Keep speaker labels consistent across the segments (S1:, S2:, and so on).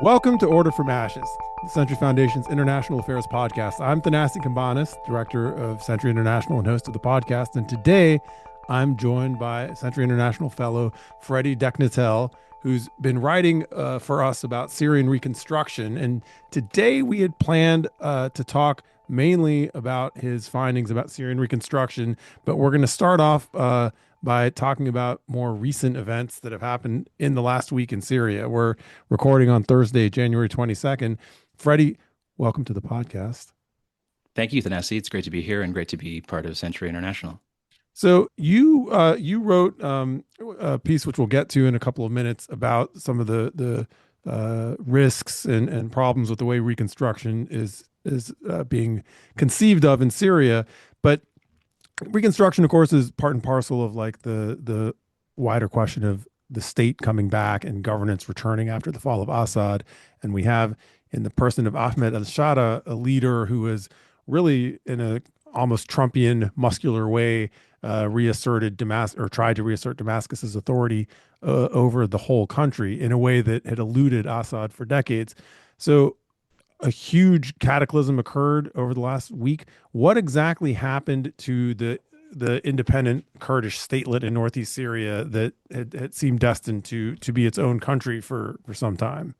S1: Welcome to Order from Ashes, the Century Foundation's International Affairs podcast. I'm Thanasi Kambanis, director of Century International and host of the podcast. And today I'm joined by Century International fellow Frederick Deknatel, who's been writing for us about Syrian reconstruction. And today we had planned to talk mainly about his findings about Syrian reconstruction, but we're going to start off by talking about more recent events that have happened in the last week in Syria. We're recording on Thursday, January 22nd. Freddie, welcome to the podcast.
S2: Thank you, Thanasi. It's great to be here and great to be part of Century International.
S1: So you wrote a piece which we'll get to in a couple of minutes about some of the risks and problems with the way reconstruction is being conceived of in Syria. But reconstruction, of course, is part and parcel of like the wider question of the state coming back and governance returning after the fall of Assad. And we have in the person of Ahmed al-Sharaa, a leader who is really in a almost Trumpian muscular way reasserted Damascus or tried to reassert Damascus's authority over the whole country in a way that had eluded Assad for decades. So a huge cataclysm occurred over the last week. What exactly happened to the independent Kurdish statelet in northeast Syria that had seemed destined to be its own country for some time?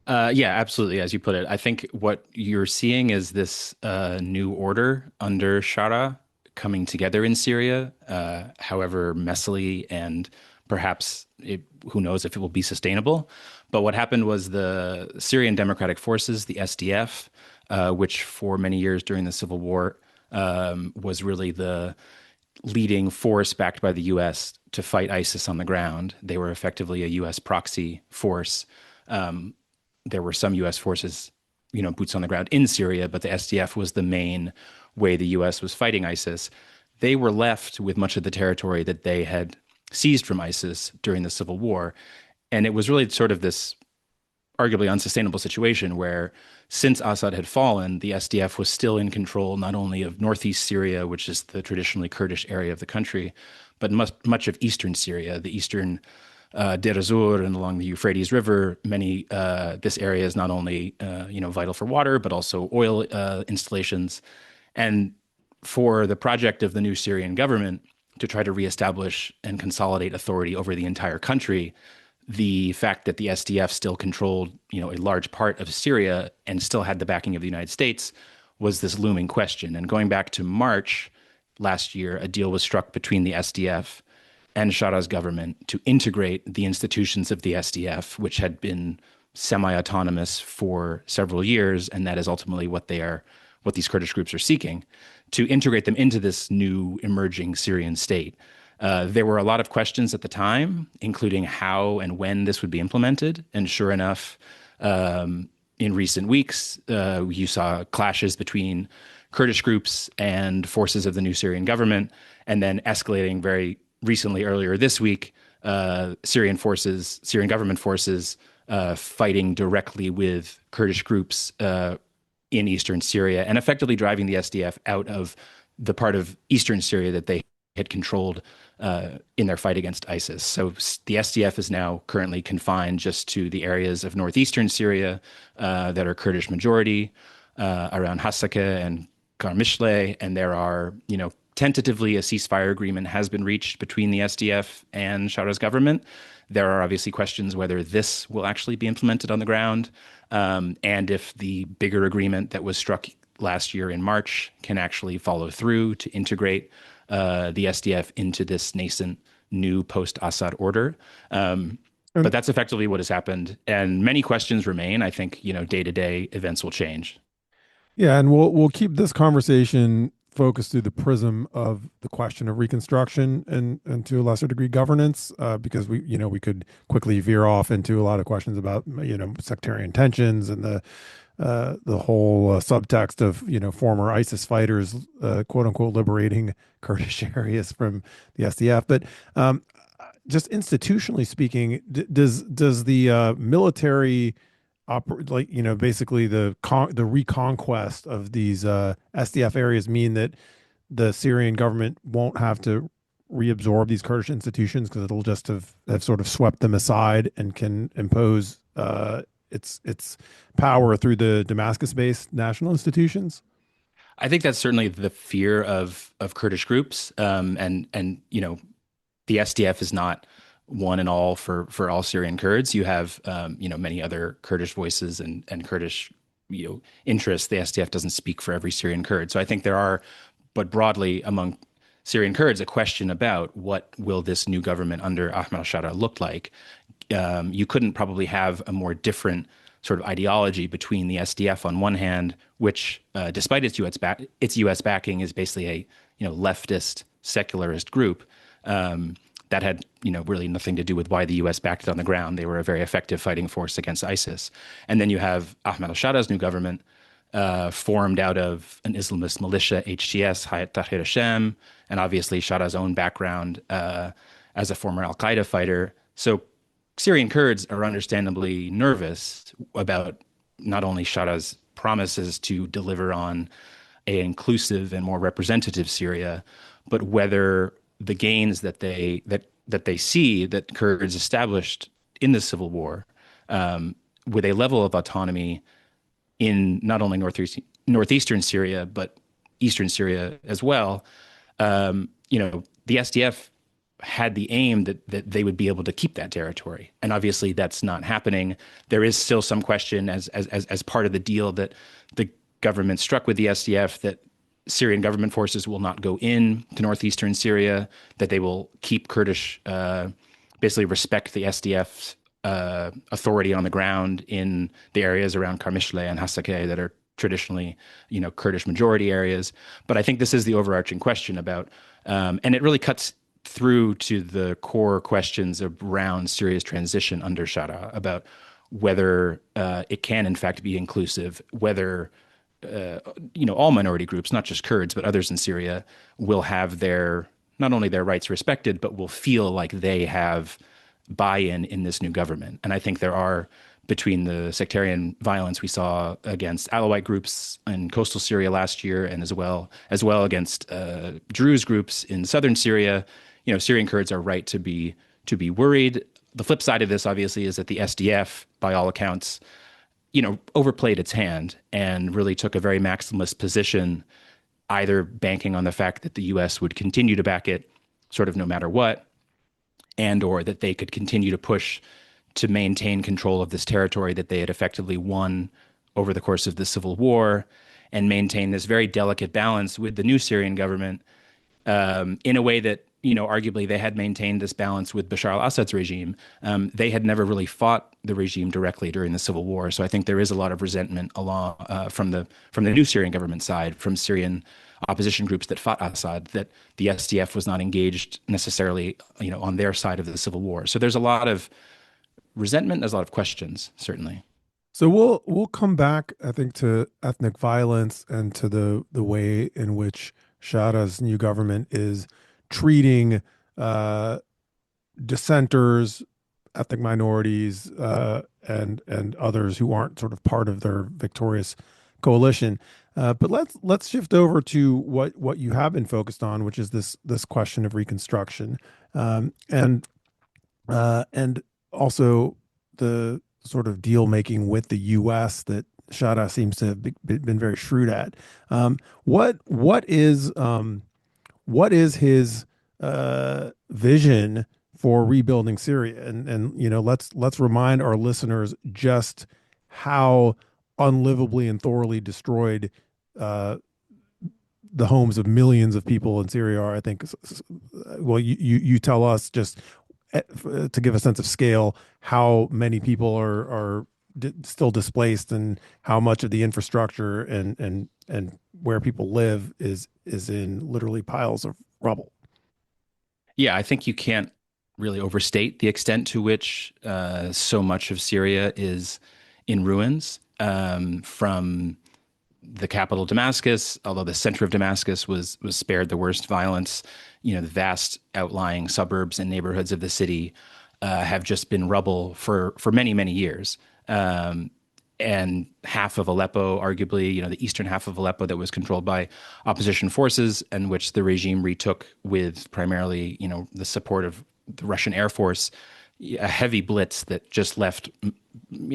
S2: Yeah, absolutely. As you put it, I think what you're seeing is this new order under Sharaa coming together in Syria, however messily and perhaps who knows if it will be sustainable. But what happened was the Syrian Democratic Forces, the SDF, which for many years during the civil war was really the leading force backed by the U.S. to fight ISIS on the ground. They were effectively a U.S. proxy force. There were some U.S. forces, boots on the ground in Syria, but the SDF was the main way the U.S. was fighting ISIS. They were left with much of the territory that they had seized from ISIS during the civil war. And it was really sort of this arguably unsustainable situation where since Assad had fallen, the SDF was still in control not only of northeast Syria, which is the traditionally Kurdish area of the country, but much of eastern Syria, the eastern Deir ez-Zor and along the Euphrates River. This area is not only vital for water, but also oil installations. And for the project of the new Syrian government to try to reestablish and consolidate authority over the entire country, the fact that the SDF still controlled, a large part of Syria and still had the backing of the United States was this looming question. And going back to March last year, a deal was struck between the SDF and Sharaa's government to integrate the institutions of the SDF, which had been semi-autonomous for several years, and that is ultimately what these Kurdish groups are seeking, to integrate them into this new emerging Syrian state. There were a lot of questions at the time, including how and when this would be implemented. And sure enough, in recent weeks, you saw clashes between Kurdish groups and forces of the new Syrian government, and then escalating very recently, earlier this week, Syrian government forces fighting directly with Kurdish groups in eastern Syria and effectively driving the SDF out of the part of eastern Syria that they had controlled in their fight against ISIS. So the SDF is now currently confined just to the areas of northeastern Syria that are Kurdish majority, around Hasaka and Karmishle, and there are, tentatively a ceasefire agreement has been reached between the SDF and Sharaa's government. There are obviously questions whether this will actually be implemented on the ground, and if the bigger agreement that was struck last year in March can actually follow through to integrate the SDF into this nascent new post-Assad order. But that's effectively what has happened. And many questions remain. I think, day-to-day events will change.
S1: Yeah, and we'll keep this conversation focused through the prism of the question of reconstruction and to a lesser degree governance, because we could quickly veer off into a lot of questions about sectarian tensions and the whole subtext of former ISIS fighters quote unquote liberating Kurdish areas from the SDF. But just institutionally speaking, does the military basically the reconquest of these SDF areas mean that the Syrian government won't have to reabsorb these Kurdish institutions because it'll just have sort of swept them aside and can impose its power through the Damascus-based national institutions?
S2: I think that's certainly the fear of Kurdish groups, the SDF is not one and all for all Syrian Kurds. You have many other Kurdish voices and Kurdish interests. The SDF doesn't speak for every Syrian Kurd. So I think there are, but broadly among Syrian Kurds, a question about what will this new government under Ahmed al-Sharaa look like. You couldn't probably have a more different sort of ideology between the SDF on one hand, which, despite its U.S. backing, is basically a leftist secularist group that had really nothing to do with why the U.S. backed it on the ground. They were a very effective fighting force against ISIS. And then you have Ahmed al-Shara's new government, formed out of an Islamist militia, HTS, Hayat Tahrir Hashem, and obviously Shara's own background as a former al-Qaeda fighter. So Syrian Kurds are understandably nervous about not only Shara's promises to deliver on an inclusive and more representative Syria, but whether the gains that they see that Kurds established in the civil war, with a level of autonomy in not only northeastern Syria but eastern Syria as well. The SDF had the aim that they would be able to keep that territory, and obviously that's not happening. There is still some question as part of the deal that the government struck with the SDF that Syrian government forces will not go in to northeastern Syria, that they will keep Kurdish, basically respect the SDF's authority on the ground in the areas around Karmishle and Hasakeh that are traditionally, Kurdish majority areas. But I think this is the overarching question about, and it really cuts through to the core questions around Syria's transition under Sharaa, about whether it can in fact be inclusive, whether all minority groups, not just Kurds, but others in Syria, will have not only their rights respected, but will feel like they have buy-in in this new government. And I think there are, between the sectarian violence we saw against Alawite groups in coastal Syria last year, and as well against Druze groups in southern Syria, Syrian Kurds are right to be worried. The flip side of this, obviously, is that the SDF, by all accounts, overplayed its hand and really took a very maximalist position, either banking on the fact that the U.S. would continue to back it sort of no matter what, and or that they could continue to push to maintain control of this territory that they had effectively won over the course of the civil war, and maintain this very delicate balance with the new Syrian government, in a way that, arguably they had maintained this balance with Bashar al-Assad's regime. They had never really fought the regime directly during the civil war. So I think there is a lot of resentment from the new Syrian government side, from Syrian opposition groups that fought Assad, that the SDF was not engaged necessarily, on their side of the civil war. So there's a lot of resentment, there's a lot of questions, certainly.
S1: So we'll come back, I think, to ethnic violence and to the way in which Shara's new government is treating dissenters, ethnic minorities, and others who aren't sort of part of their victorious coalition. But let's shift over to what you have been focused on, which is this question of reconstruction, and also the sort of deal making with the U.S. that Sharaa seems to have been very shrewd at. What is his vision for rebuilding Syria? And let's remind our listeners just how unlivably and thoroughly destroyed the homes of millions of people in Syria are. I think, well, you tell us just to give a sense of scale how many people are still displaced, and how much of the infrastructure and where people live is in literally piles of rubble.
S2: Yeah, I think you can't really overstate the extent to which so much of Syria is in ruins. From the capital Damascus, although the center of Damascus was spared the worst violence, the vast outlying suburbs and neighborhoods of the city have just been rubble for many, many years. and half of Aleppo, arguably, the eastern half of Aleppo that was controlled by opposition forces, and which the regime retook with primarily, the support of the Russian Air Force, a heavy blitz that just left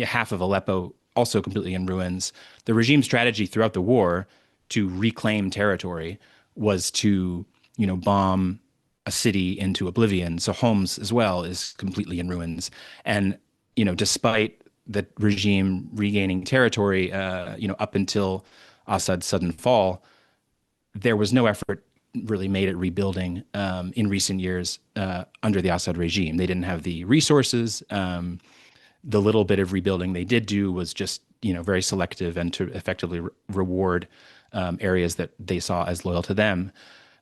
S2: half of Aleppo also completely in ruins. The regime strategy throughout the war to reclaim territory was to, bomb a city into oblivion. So Homs as well is completely in ruins. And, despite the regime regaining territory, up until Assad's sudden fall, there was no effort really made at rebuilding in recent years under the Assad regime. They didn't have the resources. The little bit of rebuilding they did do was just, very selective and to effectively reward areas that they saw as loyal to them.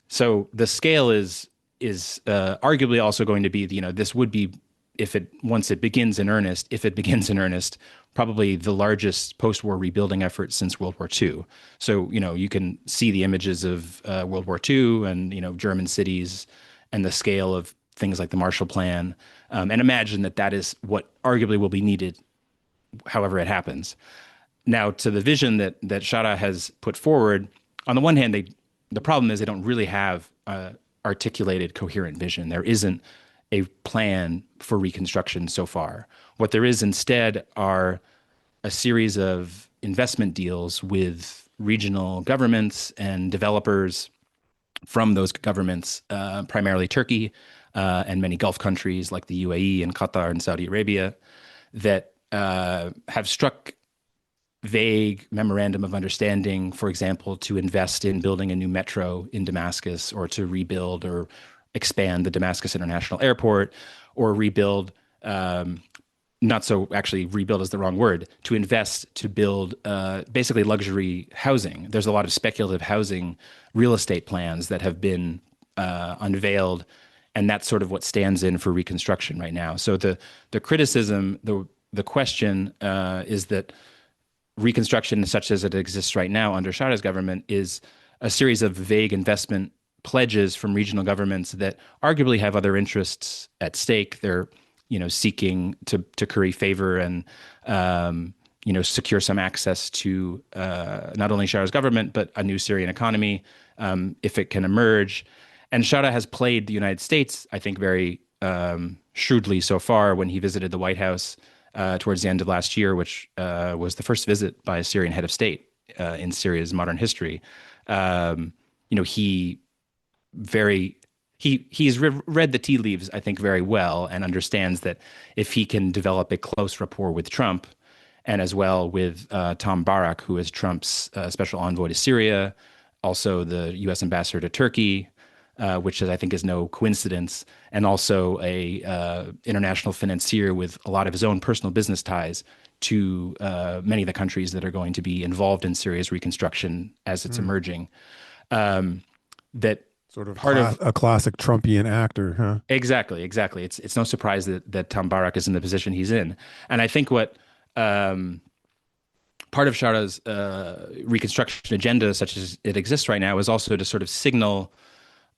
S2: So the scale is arguably also going to be, this would be, if it begins in earnest, probably the largest post-war rebuilding effort since World War II. So, you can see the images of World War II and, German cities and the scale of things like the Marshall Plan, and imagine that is what arguably will be needed however it happens. Now, to the vision that Sharaa has put forward, on the one hand, the problem is they don't really have articulated, coherent vision. There isn't a plan for reconstruction so far. What there is instead are a series of investment deals with regional governments and developers from those governments, primarily Turkey and many Gulf countries like the UAE and Qatar and Saudi Arabia, that have struck vague memorandum of understanding, for example, to invest in building a new metro in Damascus, or to rebuild or expand the Damascus International Airport, or rebuild, not so actually rebuild is the wrong word, to invest to build basically luxury housing. There's a lot of speculative housing real estate plans that have been unveiled, and that's sort of what stands in for reconstruction right now. So the criticism, the question is that reconstruction, such as it exists right now under Shara's government, is a series of vague investment pledges from regional governments that arguably have other interests at stake. They're, seeking to curry favor and, secure some access to not only Shara's government, but a new Syrian economy, if it can emerge. And Sharaa has played the United States, I think, very shrewdly so far when he visited the White House towards the end of last year, which was the first visit by a Syrian head of state in Syria's modern history. He's read the tea leaves, I think, very well, and understands that if he can develop a close rapport with Trump, and as well with Tom Barak, who is Trump's special envoy to Syria, also the U.S. ambassador to Turkey, which I think is no coincidence, and also a international financier with a lot of his own personal business ties to many of the countries that are going to be involved in Syria's reconstruction as it's emerging. That
S1: Sort of
S2: part of
S1: a classic Trumpian actor, huh?
S2: exactly. It's no surprise that Tom Barak is in the position he's in, and I think what part of Shara's reconstruction agenda, such as it exists right now, is also to sort of signal.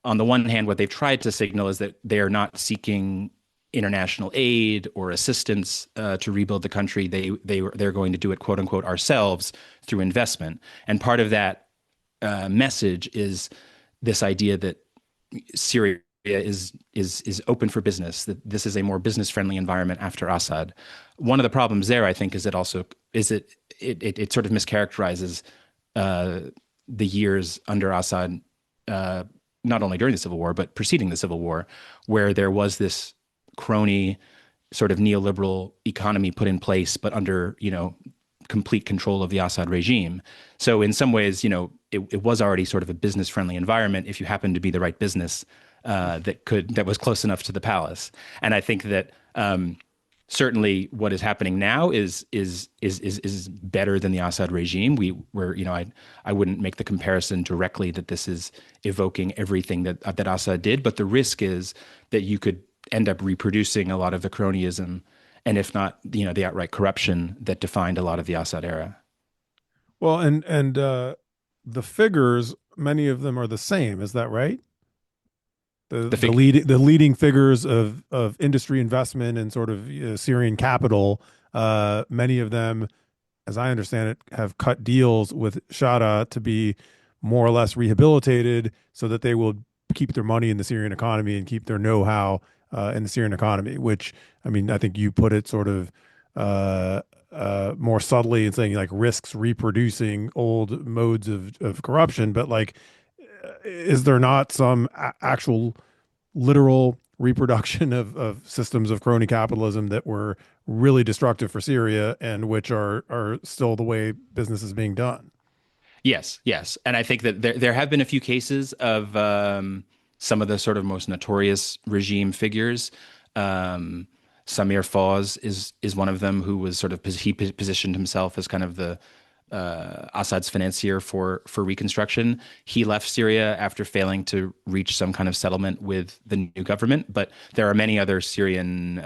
S2: On the one hand, what they've tried to signal is that they are not seeking international aid or assistance to rebuild the country. They're going to do it, quote unquote, ourselves through investment. And part of that message is this idea that Syria is open for business, that this is a more business friendly environment after Assad. One of the problems there, I think, is it sort of mischaracterizes the years under Assad. Not only during the Civil War, but preceding the Civil War, where there was this crony sort of neoliberal economy put in place, but under, complete control of the Assad regime. So in some ways, it was already sort of a business friendly environment if you happened to be the right business that was close enough to the palace. And I think that certainly what is happening now is better than the Assad regime. I wouldn't make the comparison directly that this is evoking everything that Assad did, but the risk is that you could end up reproducing a lot of the cronyism, and if not, the outright corruption that defined a lot of the Assad era.
S1: Well, and the figures, many of them are the same. Is that right? The
S2: The
S1: the
S2: fig-
S1: leading figures of industry investment and sort of Syrian capital, many of them as I understand it, have cut deals with Shada to be more or less rehabilitated so that they will keep their money in the Syrian economy and keep their know-how in the Syrian economy, which, I mean, I think you put it sort of uh, more subtly in saying like risks reproducing old modes of corruption. But like, is there not some actual literal reproduction of systems of crony capitalism that were really destructive for Syria and which are still the way business is being done?
S2: Yes, yes. And I think that there have been a few cases of some of the sort of most notorious regime figures. Um, Samir Fawz is one of them who was sort of he positioned himself as kind of the Assad's financier for reconstruction. He left Syria after failing to reach some kind of settlement with the new government. But there are many other Syrian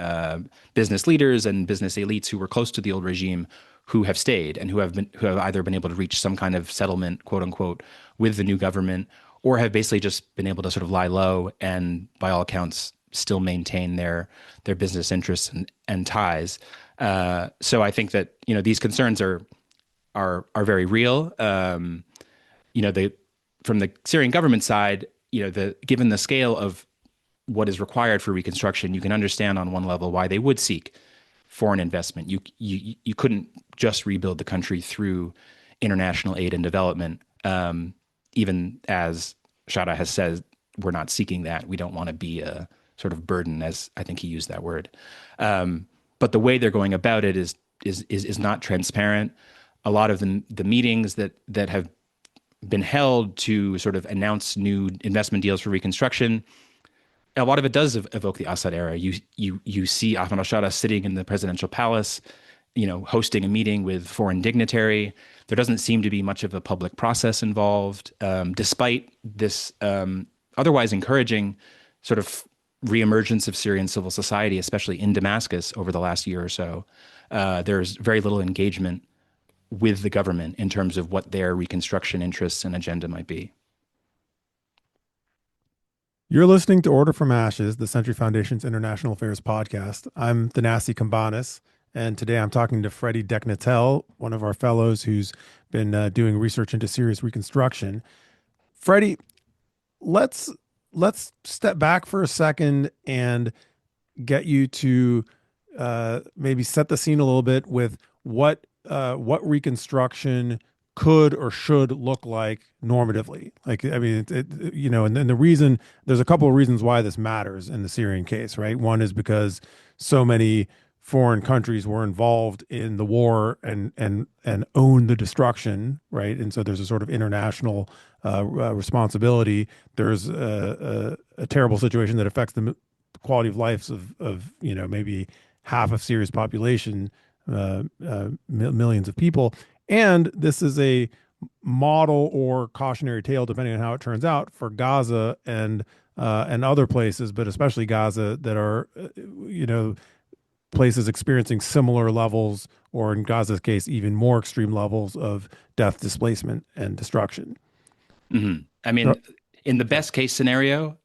S2: business leaders and business elites who were close to the old regime who have stayed and who have either been able to reach some kind of settlement, quote unquote, with the new government, or have basically just been able to sort of lie low and, by all accounts, still maintain their business interests and ties. So I think that these concerns are very real. The from the Syrian government side, the given the scale of what is required for reconstruction, you can understand on one level why they would seek foreign investment. You couldn't just rebuild the country through international aid and development, even as Shada has said, we're not seeking that. We don't want to be a sort of burden, as I think he used that word. But the way they're going about it is not transparent. A lot of the meetings that have been held to sort of announce new investment deals for reconstruction, a lot of it does evoke the Assad era. You see Ahmed al-Sharaa sitting in the presidential palace, hosting a meeting with foreign dignitary. There doesn't seem to be much of a public process involved, despite this otherwise encouraging sort of reemergence of Syrian civil society, especially in Damascus over the last year or so. There's very little engagement with the government in terms of what their reconstruction interests and agenda might be.
S1: You're listening to Order from Ashes, the Century Foundation's International Affairs podcast. I'm Thanasi Kambanis, and today I'm talking to Freddy Deknatel, one of our fellows who's been doing research into Syria's reconstruction. Freddy, let's step back for a second and get you to maybe set the scene a little bit with what reconstruction could or should look like normatively. Like, I mean, and the reason, there's a couple of reasons why this matters in the Syrian case, right? One is because so many foreign countries were involved in the war and owned the destruction, right? And so there's a sort of international responsibility. There's a terrible situation that affects the quality of lives of maybe half of Syria's population, millions of people. And this is a model or cautionary tale, depending on how it turns out, for Gaza and other places, but especially Gaza, that are places experiencing similar levels, or in Gaza's case, even more extreme levels of death, displacement, and destruction.
S2: Mm-hmm. I
S1: So,
S2: mean, in the best case scenario,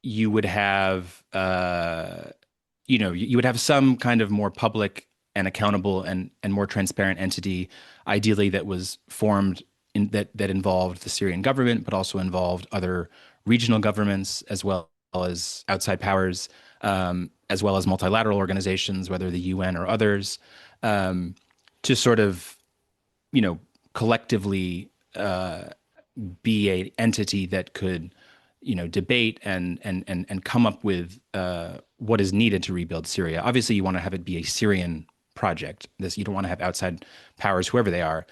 S2: you would have you would have some kind of more public and accountable and more transparent entity, ideally that was formed that involved the Syrian government, but also involved other regional governments as well as outside powers, as well as multilateral organizations, whether the UN or others, to sort of collectively be a entity that could debate and come up with what is needed to rebuild Syria. Obviously, you want to have it be a Syrian project. You don't want to have outside powers, whoever they are,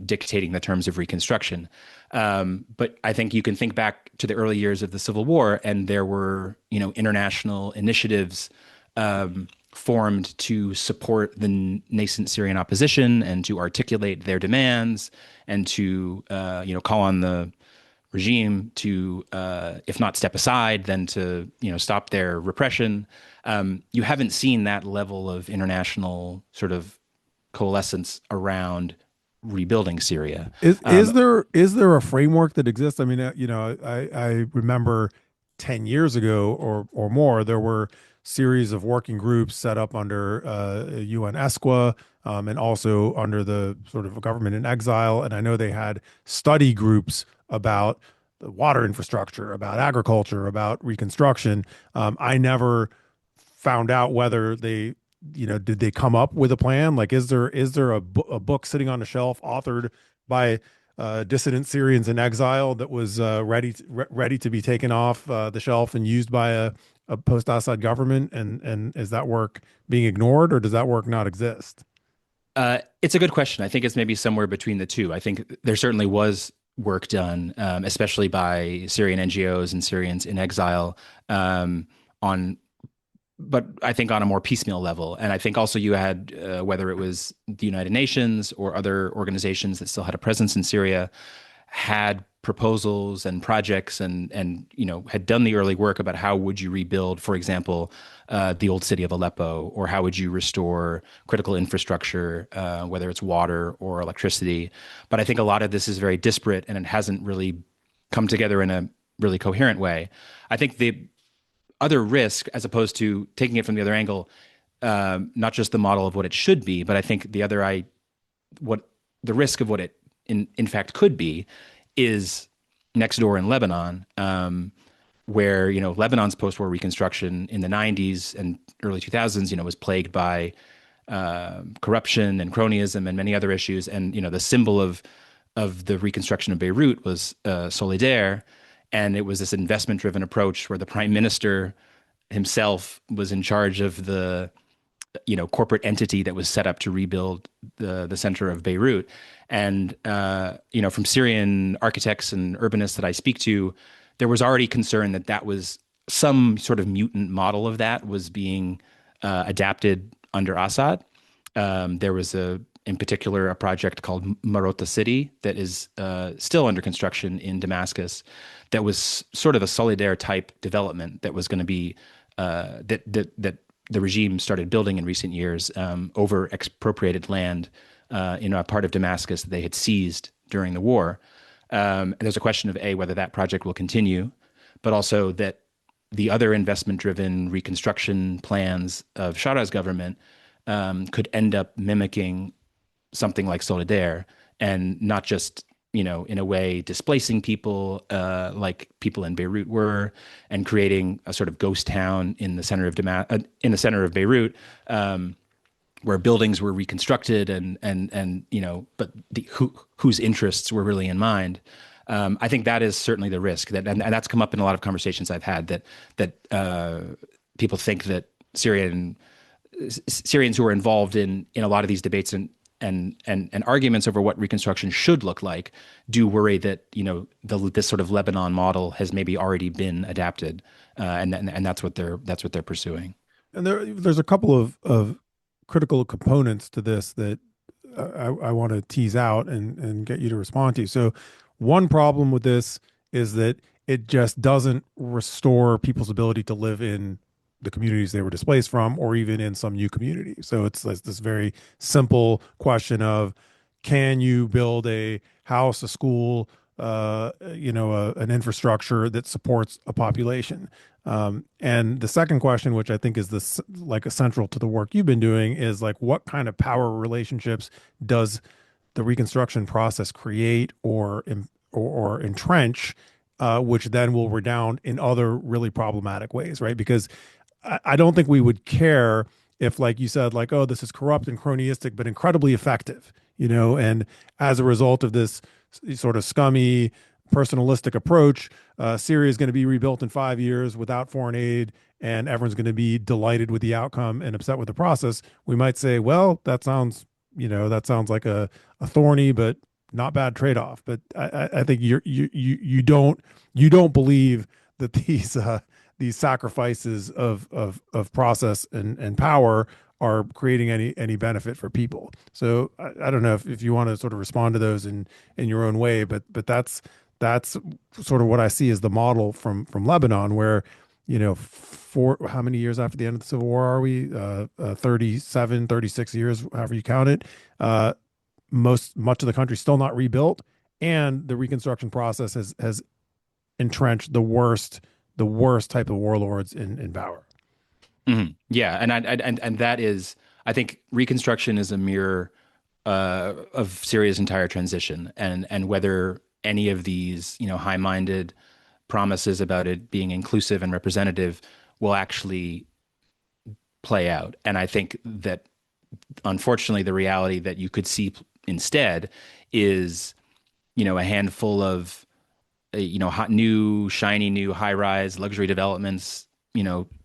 S2: dictating the terms of reconstruction. But I think you can think back to the early years of the Civil War, and there were international initiatives formed to support the nascent Syrian opposition and to articulate their demands and to call on the regime to, if not step aside, then to stop their repression. You haven't seen that level of international sort of coalescence around rebuilding Syria.
S1: is there a framework that exists? I mean, I remember 10 years ago or more, there were series of working groups set up under UN ESQA, and also under the sort of government in exile. And I know they had study groups about the water infrastructure, about agriculture, about reconstruction. I never found out whether they, did they come up with a plan? Like, is there a book sitting on the shelf authored by dissident Syrians in exile that was ready to be taken off the shelf and used by a post-Assad government? And is that work being ignored, or does that work not exist?
S2: It's a good question. I think it's maybe somewhere between the two. I think there certainly was work done, especially by Syrian NGOs and Syrians in exile, on, but I think on a more piecemeal level. And I think also you had, whether it was the United Nations or other organizations that still had a presence in Syria, had proposals and projects and had done the early work about how would you rebuild, for example, the old city of Aleppo, or how would you restore critical infrastructure, whether it's water or electricity. But I think a lot of this is very disparate, and it hasn't really come together in a really coherent way. I think the other risk, as opposed to taking it from the other angle, not just the model of what it should be, but I think what the risk of what it in fact could be is next door in Lebanon, where Lebanon's post-war reconstruction in the 90s and early 2000s, was plagued by corruption and cronyism and many other issues. And the symbol of the reconstruction of Beirut was Solidaire, and it was this investment-driven approach where the prime minister himself was in charge of the corporate entity that was set up to rebuild the center of Beirut. And from Syrian architects and urbanists that I speak to, there was already concern that that was some sort of mutant model of that was being adapted under Assad. There was in particular, a project called Marota City that is still under construction in Damascus, that was sort of a Solidaire type development that was going to be that the regime started building in recent years over expropriated land in a part of Damascus that they had seized during the war. And there's a question of whether that project will continue, but also that the other investment-driven reconstruction plans of Shara's government could end up mimicking something like Solidaire, and not just in a way displacing people like people in Beirut were, and creating a sort of ghost town in the center of in the center of Beirut, where buildings were reconstructed and but whose interests were really in mind. I think that is certainly the risk, and that's come up in a lot of conversations I've had, that people think that Syrians who are involved in a lot of these debates and arguments over what reconstruction should look like do worry that this sort of Lebanon model has maybe already been adapted, and that's what they're pursuing.
S1: And there's a couple of critical components to this that I want to tease out and get you to respond to. So one problem with this is that it just doesn't restore people's ability to live in the communities they were displaced from, or even in some new community. So it's this very simple question of, can you build a house, a school, an infrastructure that supports a population? And the second question, which I think is essential to the work you've been doing, is like, what kind of power relationships does the reconstruction process create or entrench, which then will redound in other really problematic ways, right? Because I don't think we would care if, like you said, like, oh, this is corrupt and cronyistic, but incredibly effective, and as a result of this sort of scummy, personalistic approach, Syria is going to be rebuilt in 5 years without foreign aid, and everyone's going to be delighted with the outcome and upset with the process. We might say, well, that sounds like a thorny but not bad trade-off. But I think you don't believe that these sacrifices of process and power are creating any benefit for people. So I don't know if you want to sort of respond to those in your own way, but that's sort of what I see as the model from Lebanon, where, for how many years after the end of the Civil War are we? 37, 36 years, however you count it. Much of the country still not rebuilt, and the reconstruction process has entrenched the the worst type of warlords in power.
S2: Yeah, and that is, I think reconstruction is a mirror of Syria's entire transition, and whether any of these, high-minded promises about it being inclusive and representative will actually play out. And I think that unfortunately, the reality that you could see instead is, a handful of, hot, new, shiny, new high-rise luxury developments,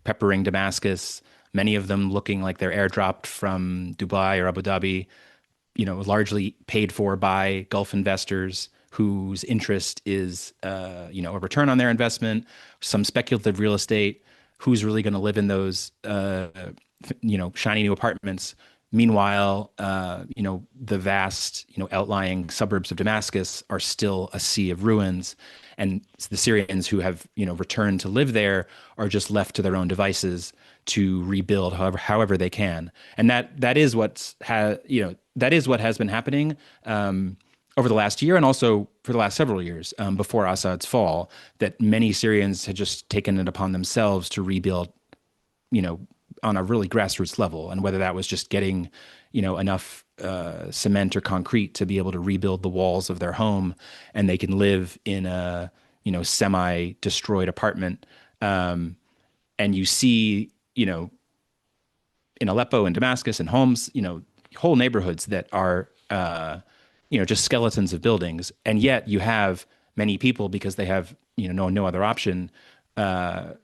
S2: peppering Damascus, many of them looking like they're airdropped from Dubai or Abu Dhabi, largely paid for by Gulf investors whose interest is, a return on their investment, some speculative real estate. Who's really going to live in those, shiny new apartments? Meanwhile, the vast, outlying suburbs of Damascus are still a sea of ruins, and the Syrians who have, returned to live there are just left to their own devices to rebuild however they can. And that is that is what has been happening over the last year, and also for the last several years before Assad's fall. That many Syrians had just taken it upon themselves to rebuild, on a really grassroots level, and whether that was just getting, enough cement or concrete to be able to rebuild the walls of their home, and they can live in a, semi-destroyed apartment. And you see, in Aleppo and Damascus and Homs, whole neighborhoods that are, just skeletons of buildings, and yet you have many people, because they have, no other option,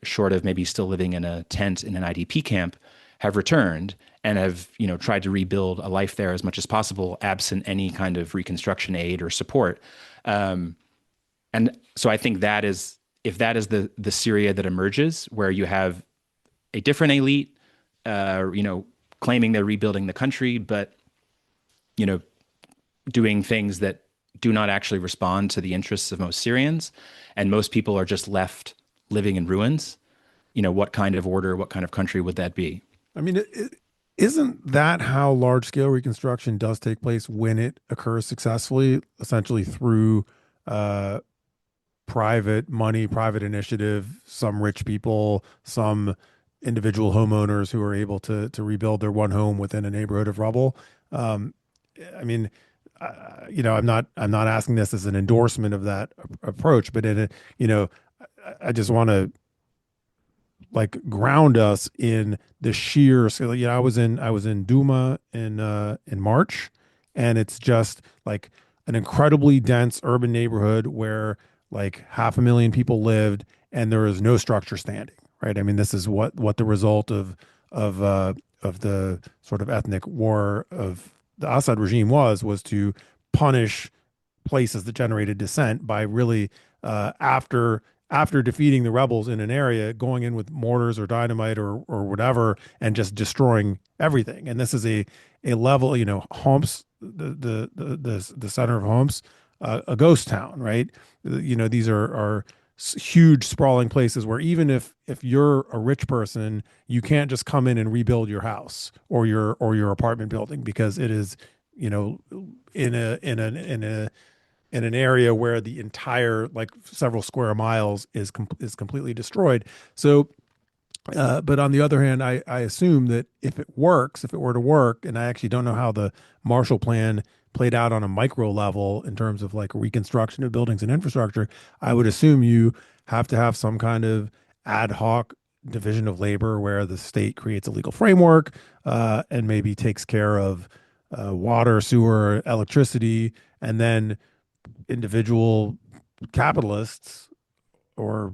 S2: short of maybe still living in a tent in an IDP camp, have returned and have, tried to rebuild a life there as much as possible, absent any kind of reconstruction aid or support. And so I think that is, if that is the Syria that emerges, where you have a different elite, claiming they're rebuilding the country, but, doing things that do not actually respond to the interests of most Syrians, and most people are just left living in ruins, what kind of order, what kind of country would that be?
S1: I mean, isn't that how large scale reconstruction does take place when it occurs successfully, essentially through uh, private money, private initiative, some rich people, some individual homeowners who are able to rebuild their one home within a neighborhood of rubble. Um, I mean, I'm not asking this as an endorsement of that approach, but I just want to like ground us in the sheer scale. I was in Duma in March, and it's just like an incredibly dense urban neighborhood where like 500,000 people lived, and there is no structure standing. Right. I mean, this is what the result of the sort of ethnic war of the Assad regime was to punish places that generated dissent by really after defeating the rebels in an area, going in with mortars or dynamite or whatever, and just destroying everything. And this is a level, Homs, the center of Homs, a ghost town, right? These are huge sprawling places where even if you're a rich person, you can't just come in and rebuild your house or your apartment building, because it is, in an area where the entire like several square miles is completely destroyed. So, but on the other hand, I assume that if it were to work, and I actually don't know how the Marshall Plan played out on a micro level in terms of like reconstruction of buildings and infrastructure, I would assume you have to have some kind of ad hoc division of labor where the state creates a legal framework, and maybe takes care of water, sewer, electricity, and then individual capitalists or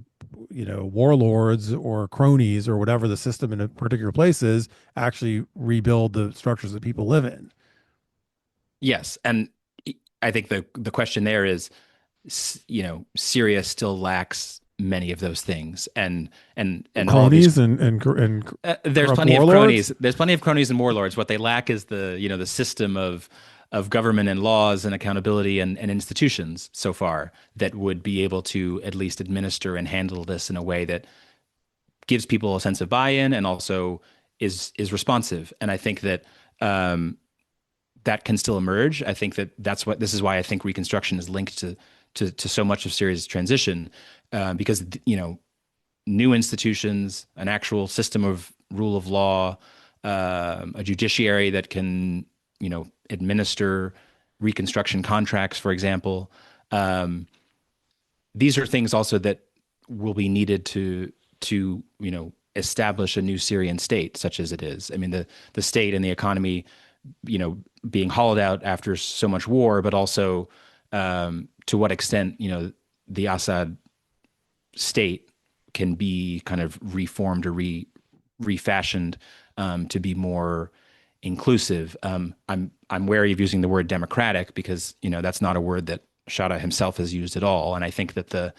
S1: warlords or cronies or whatever the system in a particular place is actually rebuild the structures that people live in.
S2: Yes, and I think the question there is, Syria still lacks many of those things, and all of these.
S1: Cronies and
S2: There's
S1: corrupt
S2: plenty of
S1: warlords.
S2: cronies. There's plenty of cronies and warlords. What they lack is the system of government and laws and accountability and institutions so far that would be able to at least administer and handle this in a way that gives people a sense of buy-in, and also is responsive. And I think that that can still emerge. I think that this is why I think reconstruction is linked to so much of Syria's transition, because new institutions, an actual system of rule of law, a judiciary that can, administer reconstruction contracts, for example. Um, these are things also that will be needed to establish a new Syrian state, such as it is. I mean, the state and the economy, being hollowed out after so much war, but also to what extent, the Assad state can be kind of reformed or refashioned to be more inclusive. I'm wary of using the word democratic because that's not a word that Sharaa himself has used at all. And I think that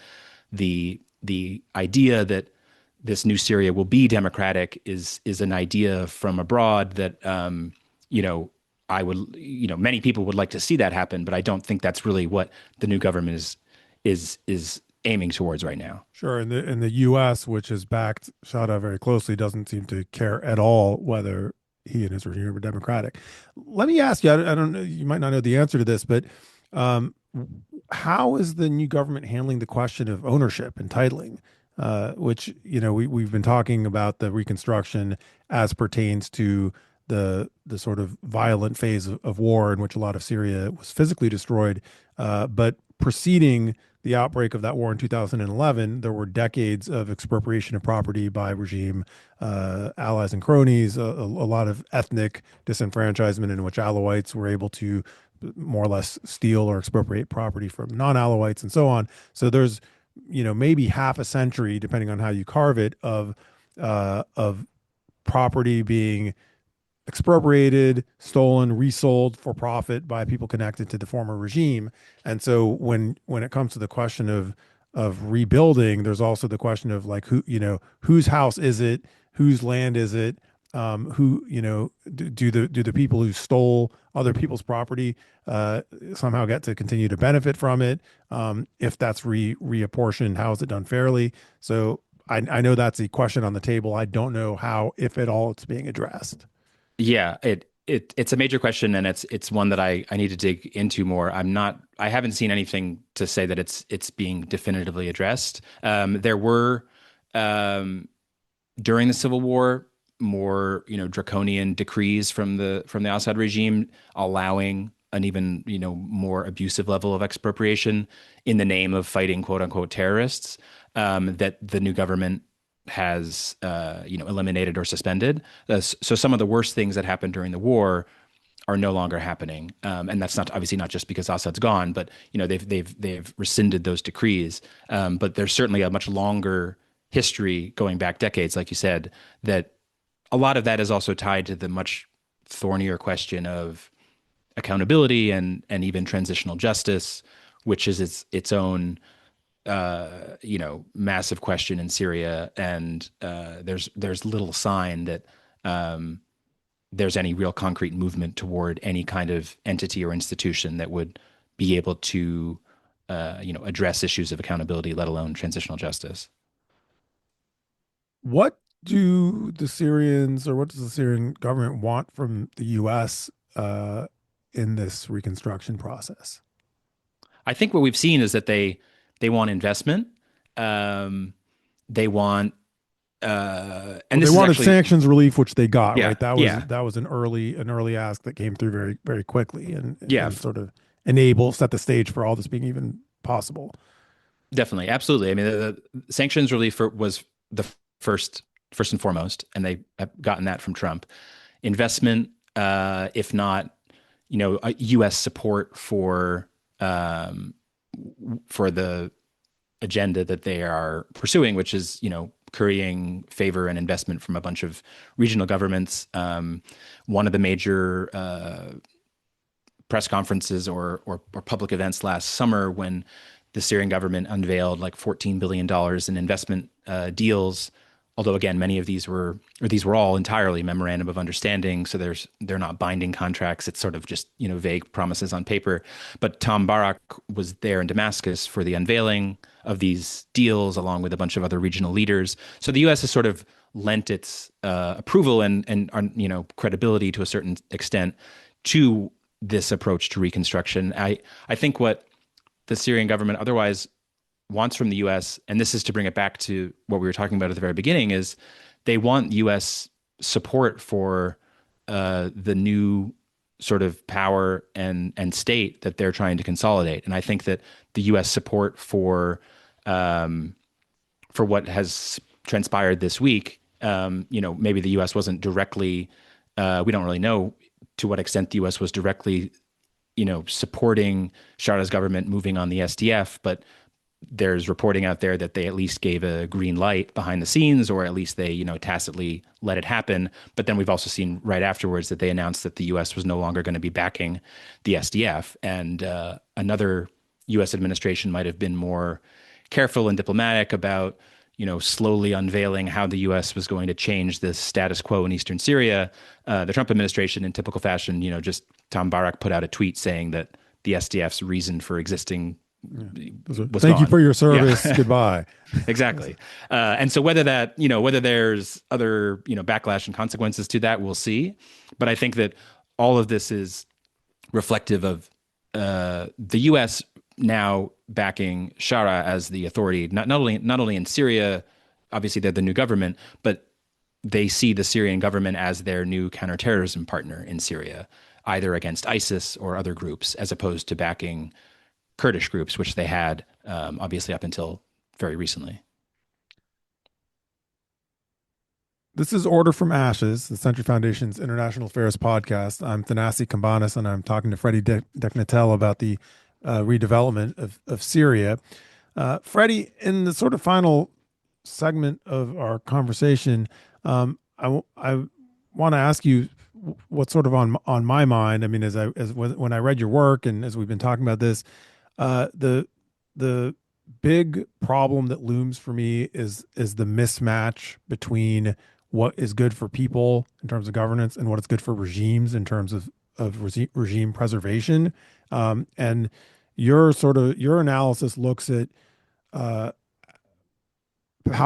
S2: the idea that this new Syria will be democratic is an idea from abroad that I would many people would like to see that happen, but I don't think that's really what the new government is aiming towards right now.
S1: Sure, and the U.S., which has backed Shadaa very closely, doesn't seem to care at all whether he and his regime are democratic. Let me ask you, I don't know, you might not know the answer to this, but um, how is the new government handling the question of ownership and titling? Which we've been talking about the reconstruction as pertains to the sort of violent phase of war in which a lot of Syria was physically destroyed, but preceding the outbreak of that war in 2011, there were decades of expropriation of property by regime allies and cronies, a lot of ethnic disenfranchisement in which Alawites were able to more or less steal or expropriate property from non-Alawites and so on. So there's, maybe half a century, depending on how you carve it, of property being expropriated, stolen, resold for profit by people connected to the former regime. And so when it comes to the question of rebuilding, there's also the question of like whose house is it, whose land is it, who do the people who stole other people's property somehow get to continue to benefit from it? If that's reapportioned, how is it done fairly? So I know that's a question on the table. I don't know how, if at all, it's being addressed.
S2: Yeah, it's a major question, and it's one that I need to dig into more. I haven't seen anything to say that it's being definitively addressed. There were during the civil war more draconian decrees from the Assad regime allowing an even more abusive level of expropriation in the name of fighting quote unquote terrorists, that the new government has eliminated or suspended. So some of the worst things that happened during the war are no longer happening, and that's not obviously not just because Assad's gone, but they've rescinded those decrees. But there's certainly a much longer history going back decades, like you said, that a lot of that is also tied to the much thornier question of accountability and even transitional justice, which is its own massive question in Syria, and there's little sign that there's any real concrete movement toward any kind of entity or institution that would be able to address issues of accountability, let alone transitional justice.
S1: What do the Syrians, or what does the Syrian government want from the U.S. In this reconstruction process?
S2: I think what we've seen is that they want investment. They want
S1: Well,
S2: and
S1: they
S2: this is
S1: wanted
S2: actually
S1: sanctions relief, which they got,
S2: yeah,
S1: right? That was
S2: yeah,
S1: an early ask that came through very very quickly
S2: yeah,
S1: and sort of set the stage for all this being even possible.
S2: definitely, absolutely. I mean, the sanctions relief was the first first and foremost, and they have gotten that from Trump. Investment, if not, U.S. support um, for the agenda that they are pursuing, which is, currying favor and investment from a bunch of regional governments. One of the major press conferences or public events last summer when the Syrian government unveiled like $14 billion in investment deals. Although again, many of these were all entirely memorandum of understanding, so they're not binding contracts. It's sort of just vague promises on paper. But Tom Barak was there in Damascus for the unveiling of these deals, along with a bunch of other regional leaders. So the U.S. has sort of lent its approval and credibility to a certain extent to this approach to reconstruction. I think what the Syrian government otherwise wants from the U.S., and this is to bring it back to what we were talking about at the very beginning, is they want U.S. support for the new sort of power and state that they're trying to consolidate. And I think that the U.S. support for what has transpired this week, maybe the U.S. wasn't directly, we don't really know to what extent the U.S. was directly, supporting Shara's government moving on the SDF, but there's reporting out there that they at least gave a green light behind the scenes, or at least they, tacitly let it happen. But then we've also seen right afterwards that they announced that the U.S. was no longer going to be backing the SDF. And another U.S. administration might have been more careful and diplomatic about, slowly unveiling how the U.S. was going to change the status quo in eastern Syria. The Trump administration, in typical fashion, just Tom Barak put out a tweet saying that the SDF's reason for existing was
S1: Thank you
S2: gone.
S1: for your
S2: Yeah,
S1: service. Goodbye.
S2: exactly. And so whether there's other, backlash and consequences to that, we'll see. But I think that all of this is reflective of the U.S. now backing Sharaa as the authority, not only in Syria, obviously they're the new government, but they see the Syrian government as their new counterterrorism partner in Syria, either against ISIS or other groups, as opposed to backing Kurdish groups, which they had obviously up until very recently.
S1: This is Order from Ashes, the Century Foundation's International Affairs podcast. I'm Thanasi Kambanis, and I'm talking to Freddie Deknatel about the redevelopment of Syria. Freddie, in the sort of final segment of our conversation, I want to ask you what's sort of on my mind. I mean, when I read your work and as we've been talking about this, the big problem that looms for me is the mismatch between what is good for people in terms of governance and what is good for regimes in terms of regime preservation. And your analysis looks at how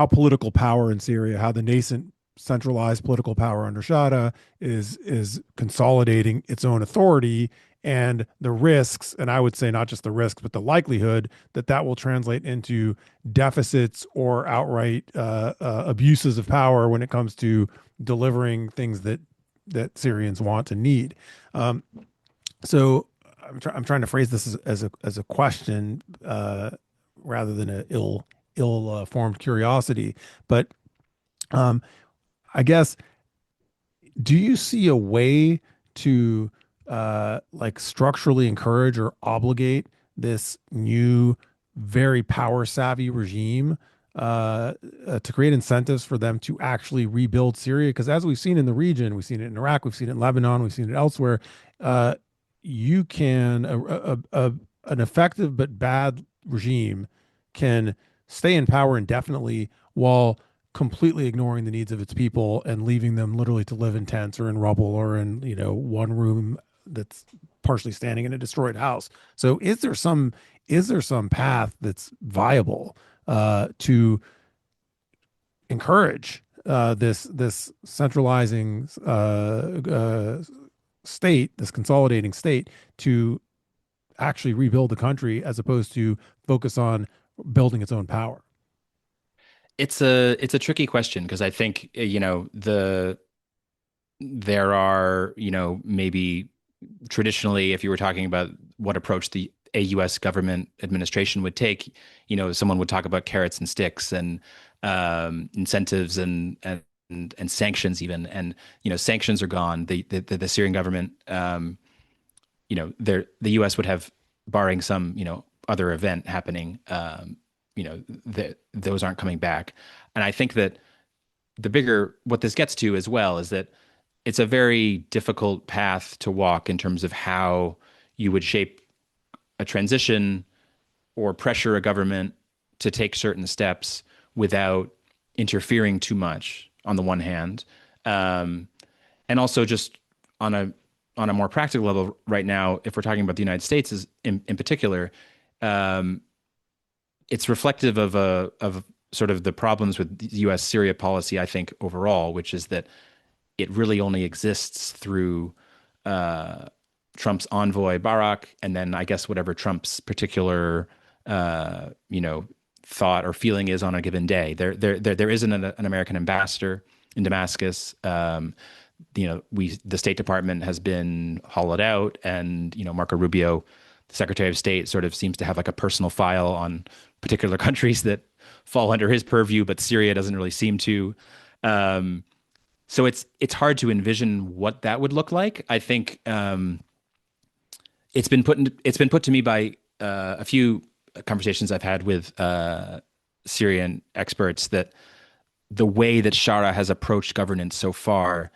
S1: political power in Syria, how the nascent centralized political power under Sharaa is consolidating its own authority, and the risks, and I would say not just the risks, but the likelihood that will translate into deficits or outright abuses of power when it comes to delivering things that Syrians want and need. So I'm trying to phrase this as a question rather than an ill formed curiosity. But I guess, do you see a way to like structurally encourage or obligate this new, very power savvy regime to create incentives for them to actually rebuild Syria? Because as we've seen in the region, we've seen it in Iraq, we've seen it in Lebanon, we've seen it elsewhere. You can an effective but bad regime can stay in power indefinitely while completely ignoring the needs of its people and leaving them literally to live in tents or in rubble or in one room that's partially standing in a destroyed house. So is there some path that's viable to encourage this centralizing state, this consolidating state, to actually rebuild the country as opposed to focus on building its own power?
S2: It's a tricky question because I think there are maybe traditionally, if you were talking about what approach a U.S. government administration would take, someone would talk about carrots and sticks and incentives and sanctions even. And sanctions are gone. The Syrian government, the U.S. would have, barring some other event happening, those aren't coming back. And I think that what this gets to as well is that it's a very difficult path to walk in terms of how you would shape a transition or pressure a government to take certain steps without interfering too much on the one hand. And also just on a more practical level right now, if we're talking about the United States in particular, it's reflective of sort of the problems with U.S. Syria policy, I think, overall, which is that it really only exists through Trump's envoy Barak, and then I guess whatever Trump's particular thought or feeling is on a given day. There isn't an American ambassador in Damascus. The State Department has been hollowed out, and Marco Rubio, the Secretary of State, sort of seems to have like a personal file on particular countries that fall under his purview, but Syria doesn't really seem to. Um, so it's hard to envision what that would look like. I think it's been put to me by a few conversations I've had with Syrian experts that the way that Shara has approached governance so far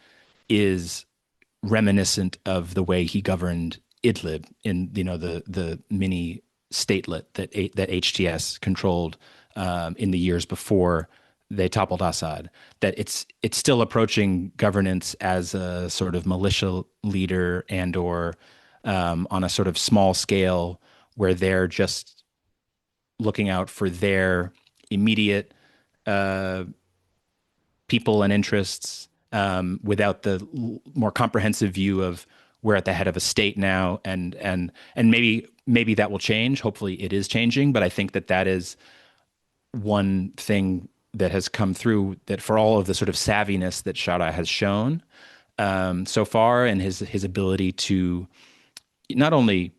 S2: is reminiscent of the way he governed Idlib in the mini statelet that HTS controlled in the years before they toppled Assad. That it's still approaching governance as a sort of militia leader and or on a sort of small scale where they're just looking out for their immediate uh, people and interests without the more comprehensive view of we're at the head of a state now, and maybe that will change. Hopefully, it is changing, but I think that is one thing that has come through that for all of the sort of savviness that Shara has shown so far, and his ability to not only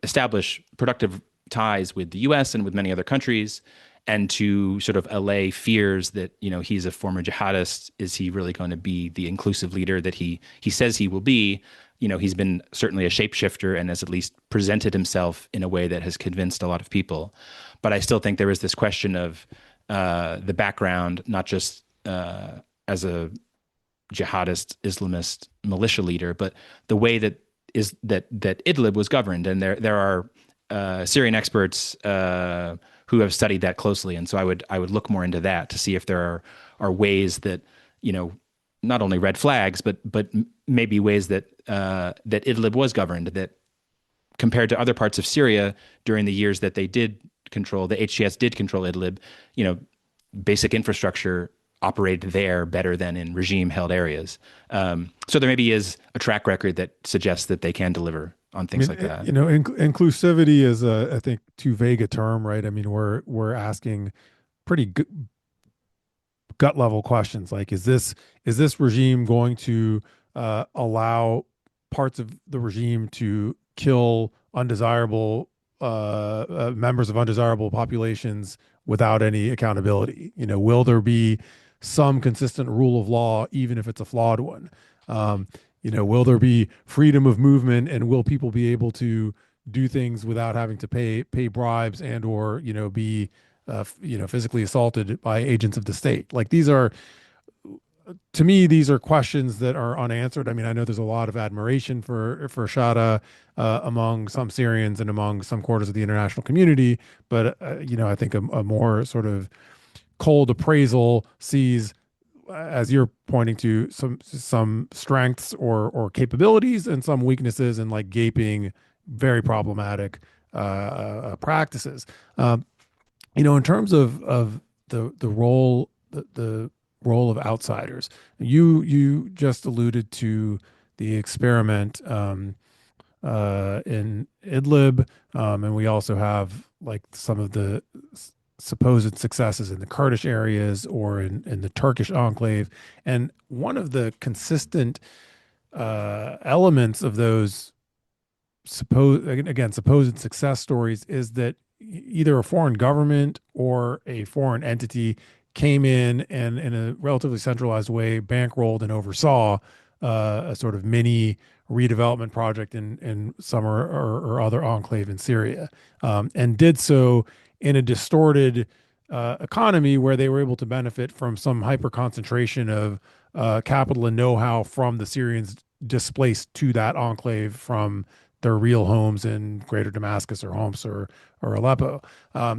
S2: establish productive ties with the U.S. and with many other countries, and to sort of allay fears that he's a former jihadist. Is he really going to be the inclusive leader that he says he will be? He's been certainly a shapeshifter and has at least presented himself in a way that has convinced a lot of people. But I still think there is this question of the background, not just as a jihadist Islamist militia leader, but the way that Idlib was governed. And there are Syrian experts who have studied that closely, and so I would look more into that to see if there are ways that not only red flags, but maybe ways that that Idlib was governed, that compared to other parts of Syria during the years that they did control, the HTS did control Idlib, basic infrastructure operated there better than in regime-held areas. So there maybe is a track record that suggests that they can deliver on
S1: I
S2: things
S1: mean,
S2: like that.
S1: inclusivity is, I think, too vague a term, right? I mean, we're asking pretty gut level questions like, is this regime going to allow parts of the regime to kill undesirable members of undesirable populations without any accountability? Will there be some consistent rule of law, even if it's a flawed one? Will there be freedom of movement, and will people be able to do things without having to pay bribes and or be physically assaulted by agents of the state? Like, these are, to me, these are questions that are unanswered. I mean, I know there's a lot of admiration for Shada among some Syrians and among some quarters of the international community, but I think a more sort of cold appraisal sees, as you're pointing to, some strengths or capabilities and some weaknesses and like gaping, very problematic practices. In terms of the role the role of outsiders, you just alluded to the experiment in Idlib, and we also have like some of the supposed successes in the Kurdish areas or in the Turkish enclave. And one of the consistent elements of those supposed success stories is that either a foreign government or a foreign entity came in and in a relatively centralized way bankrolled and oversaw a sort of mini redevelopment project in some or other enclave in Syria, and did so in a distorted economy where they were able to benefit from some hyper concentration of capital and know-how from the Syrians displaced to that enclave from their real homes in Greater Damascus or Homs or Aleppo.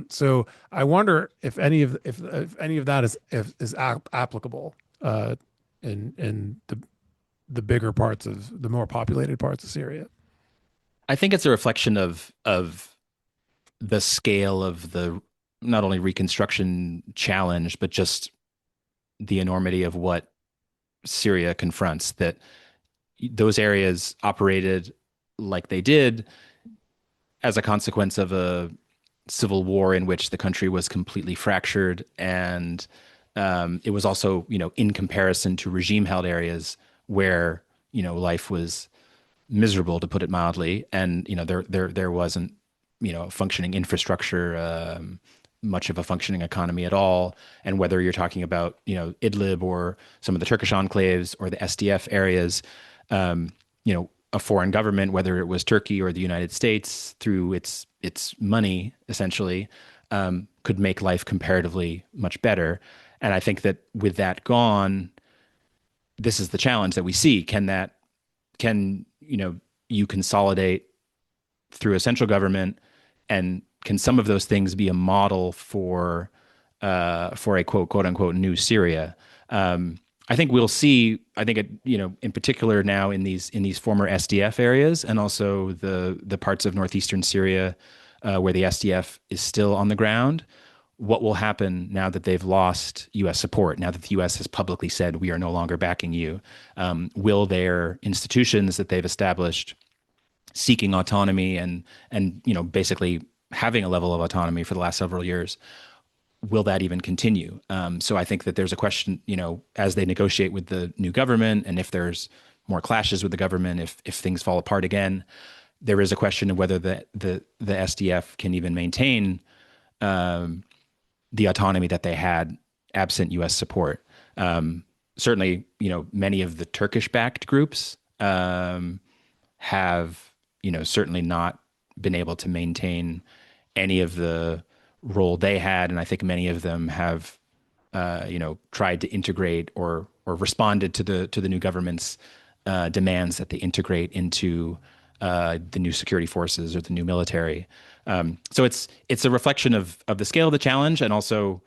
S1: So I wonder if any of that is applicable in the bigger parts of the more populated parts of Syria.
S2: I think it's a reflection of the scale of the not only reconstruction challenge, but just the enormity of what Syria confronts, that those areas operated like they did as a consequence of a civil war in which the country was completely fractured, and it was also, in comparison to regime-held areas where, life was miserable, to put it mildly, and there wasn't, a functioning infrastructure, much of a functioning economy at all. And whether you're talking about, Idlib or some of the Turkish enclaves or the SDF areas, a foreign government, whether it was Turkey or the United States, through its money, essentially, could make life comparatively much better. And I think that with that gone, this is the challenge that we see. Can you consolidate through a central government, and can some of those things be a model for a quote unquote new Syria? I think we'll see. I think in particular now in these former SDF areas, and also the parts of northeastern Syria where the SDF is still on the ground. What will happen now that they've lost U.S. support? Now that the U.S. has publicly said we are no longer backing you, will their institutions that they've established, seeking autonomy and basically having a level of autonomy for the last several years, will that even continue? So I think that there's a question, as they negotiate with the new government, and if there's more clashes with the government, if things fall apart again, there is a question of whether the SDF can even maintain the autonomy that they had absent U.S. support. Certainly, many of the Turkish-backed groups have, certainly not been able to maintain any of the role they had, and I think many of them have, tried to integrate or responded to the new government's demands that they integrate into the new security forces or the new military. So it's a reflection of the scale of the challenge, and also,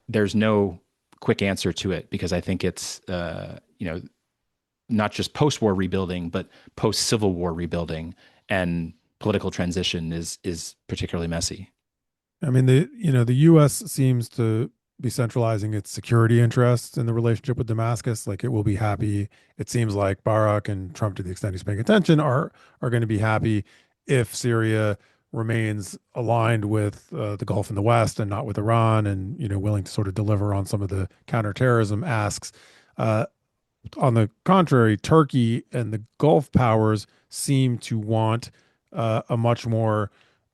S2: there's no quick answer to it, because I think it's not just post-war rebuilding, but post-Civil War rebuilding, and political transition is particularly messy.
S1: I mean, the U.S. seems to be centralizing its security interests in the relationship with Damascus. Like, it will be happy. It seems like Barak and Trump, to the extent he's paying attention, are going to be happy if Syria remains aligned with the Gulf in the West and not with Iran, and willing to sort of deliver on some of the counterterrorism asks. On the contrary, Turkey and the Gulf powers seem to want a much more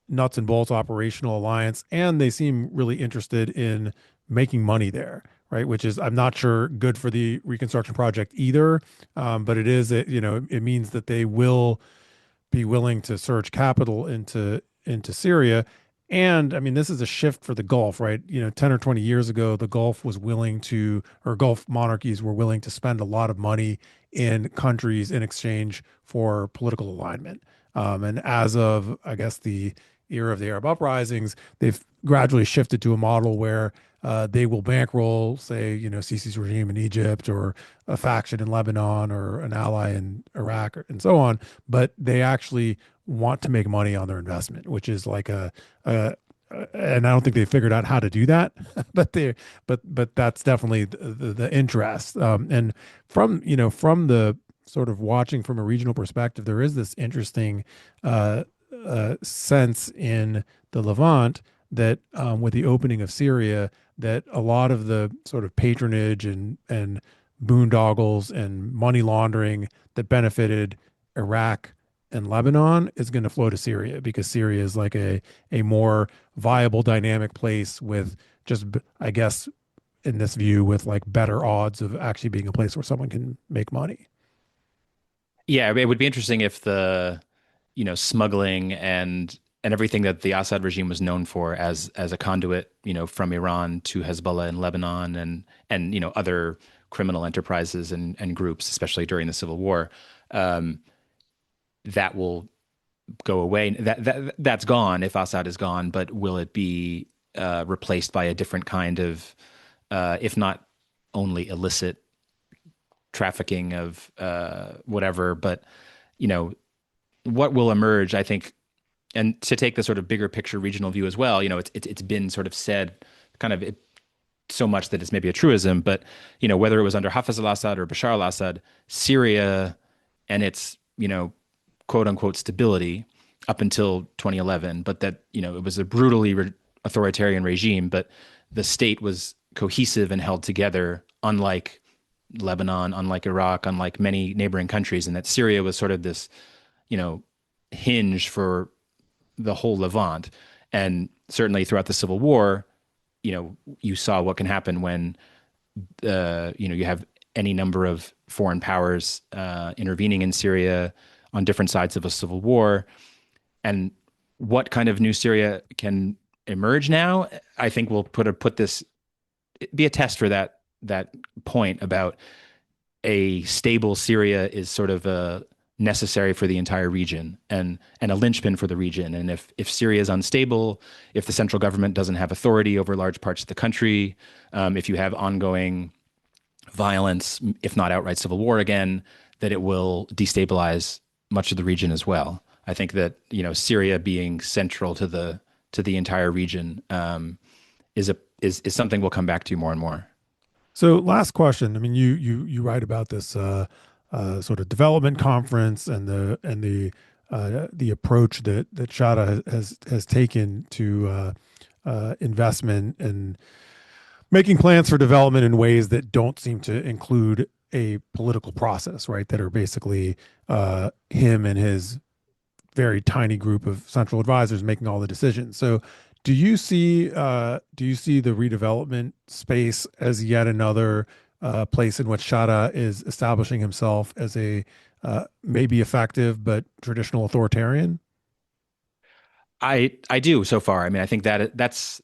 S1: nuts and bolts operational alliance, and they seem really interested in making money there, right? Which is, I'm not sure, good for the reconstruction project either, but it means that they will be willing to surge capital into Syria. And I mean, this is a shift for the Gulf, right? 10 or 20 years ago, the Gulf was willing to, or Gulf monarchies were willing to spend a lot of money in countries in exchange for political alignment. And as of, I guess, the era of the Arab uprisings, they've gradually shifted to a model where they will bankroll, say, Sisi's regime in Egypt, or a faction in Lebanon, or an ally in Iraq, and so on. But they actually want to make money on their investment, which is like and I don't think they figured out how to do that, but that's definitely the interest. And from the sort of watching from a regional perspective, there is this interesting sense in the Levant that with the opening of Syria, that a lot of the sort of patronage and boondoggles and money laundering that benefited Iraq and Lebanon is going to flow to Syria, because Syria is like a more viable, dynamic place with just, I guess, in this view, with like better odds of actually being a place where someone can make money.
S2: Yeah, it would be interesting if the, smuggling and everything that the Assad regime was known for as a conduit, from Iran to Hezbollah in Lebanon, and other criminal enterprises and groups, especially during the Civil War, that will go away. That's gone if Assad is gone, but will it be replaced by a different kind of, if not only illicit trafficking of whatever, but what will emerge, I think, and to take the sort of bigger picture regional view as well, it's been sort of said kind of so much that it's maybe a truism, but whether it was under Hafez al-Assad or Bashar al-Assad, Syria and its quote unquote stability up until 2011, but that, it was a brutally authoritarian regime, but the state was cohesive and held together, unlike Lebanon, unlike Iraq, unlike many neighboring countries, and that Syria was sort of this, you know, hinge for the whole Levant. And certainly throughout the Civil War, you saw what can happen when you have any number of foreign powers intervening in Syria on different sides of a civil war. And what kind of new Syria can emerge now? I think we'll put this be a test for that point about a stable Syria is sort of necessary for the entire region and a linchpin for the region. And if Syria is unstable, if the central government doesn't have authority over large parts of the country, if you have ongoing violence, if not outright civil war again, that it will destabilize much of the region as well. I think that Syria being central to the entire region is something we'll come back to more and more.
S1: So last question. I mean, you write about this sort of development conference and the approach that Shada has taken to investment and making plans for development in ways that don't seem to include a political process, right? That are basically him and his very tiny group of central advisors making all the decisions. So do you see the redevelopment space as yet another place in which Shada is establishing himself as a maybe effective but traditional authoritarian?
S2: I do so far. I mean, I think that's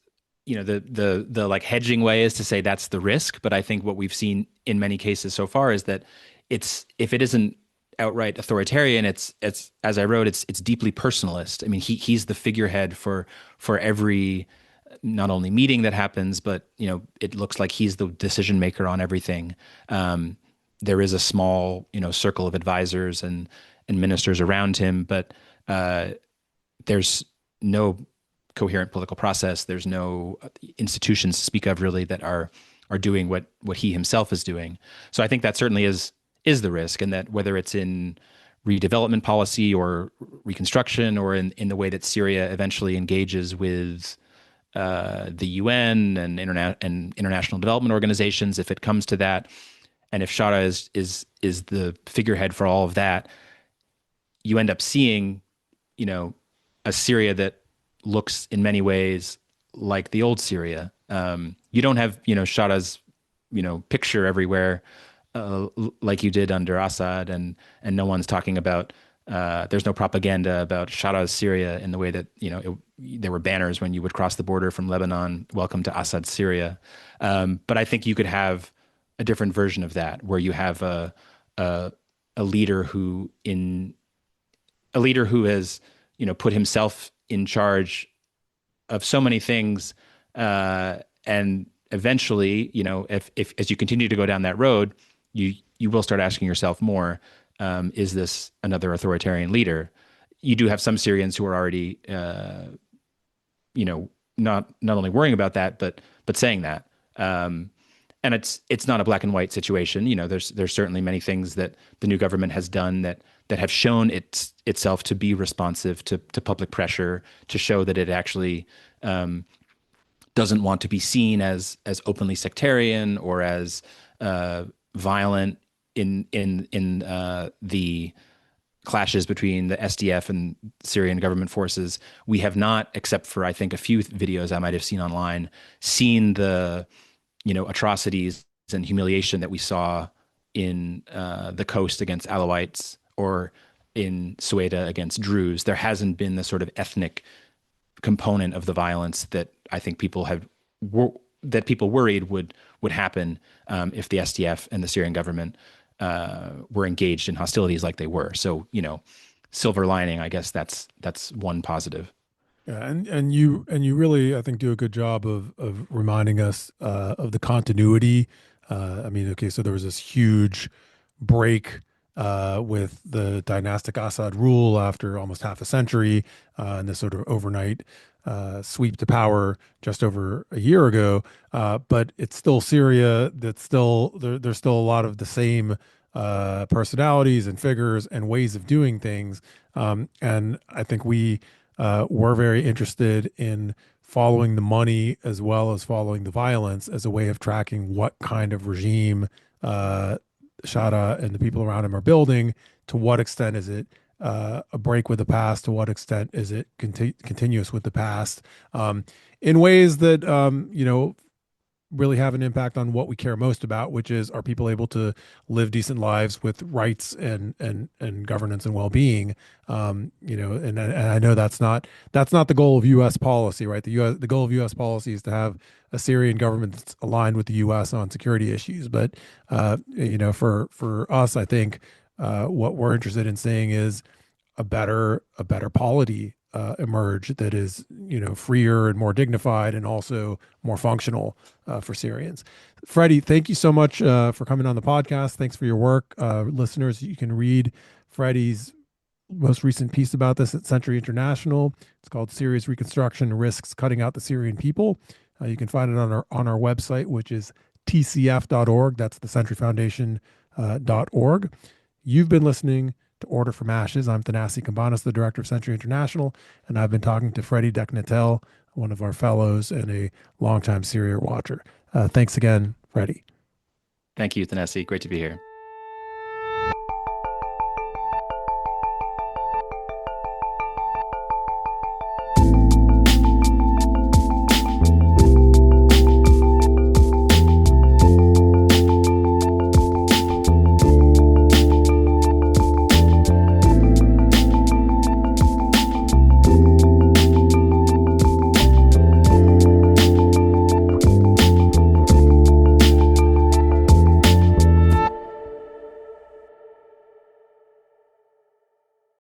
S2: the like hedging way is to say that's the risk, but I think what we've seen in many cases so far is that if it isn't outright authoritarian, it's as I wrote, it's deeply personalist. I mean, he's the figurehead for every not only meeting that happens, but it looks like he's the decision maker on everything. There is a small circle of advisors and ministers around him, but there's no coherent political process. There's no institutions to speak of really that are doing what he himself is doing. So I think that certainly is the risk, and that whether it's in redevelopment policy or reconstruction or in the way that Syria eventually engages with the UN and international development organizations, if it comes to that, and if Shara is the figurehead for all of that, you end up seeing, a Syria that looks in many ways like the old Syria. You don't have, Shara's, picture everywhere like you did under Assad, and no one's talking about. There's no propaganda about Shara's Syria in the way that there were banners when you would cross the border from Lebanon, "Welcome to Assad's Syria." But I think you could have a different version of that, where you have a leader who has put himself in charge of so many things, and eventually, if as you continue to go down that road, you will start asking yourself more, is this another authoritarian leader? You do have some Syrians who are already, not only worrying about that, but saying that. And it's not a black and white situation. There's certainly many things that the new government has done that have shown itself to be responsive to public pressure, to show that it actually doesn't want to be seen as openly sectarian or as violent in the clashes between the SDF and Syrian government forces. We have not, except for I think a few videos I might have seen online, seen the atrocities and humiliation that we saw in the coast against Alawites or in Sueda against Druze. There hasn't been the sort of ethnic component of the violence that I think people worried would happen if the SDF and the Syrian government were engaged in hostilities like they were. So, silver lining, I guess that's one positive.
S1: Yeah, and you really, I think, do a good job of reminding us of the continuity. I mean, okay, so there was this huge break with the dynastic Assad rule after almost half a century, and this sort of overnight sweep to power just over a year ago. But it's still Syria. That's still there's still a lot of the same personalities and figures and ways of doing things. And I think we were very interested in following the money as well as following the violence as a way of tracking what kind of regime Shada and the people around him are building. To what extent is it a break with the past? To what extent is it continuous with the past? In ways that really have an impact on what we care most about, which is, are people able to live decent lives with rights and governance and well-being? And I know that's not the goal of U.S. policy, right? The goal of U.S. policy is to have a Syrian government that's aligned with the U.S. on security issues. But for us, I think what we're interested in seeing is a better polity emerge that is freer and more dignified and also more functional for Syrians. Freddie, thank you so much for coming on the podcast. Thanks for your work. Listeners, you can read Freddie's most recent piece about this at Century International. It's called Syria's Reconstruction Risks Cutting Out the Syrian People. You can find it on our website, which is tcf.org. That's the Century Foundation.org. You've been listening to Order from Ashes. I'm Thanasi Kambanis, the director of Century International, and I've been talking to Freddie Deknatel, one of our fellows and a longtime Syria watcher. Thanks again, Freddie.
S2: Thank you, Thanesi. Great to be here.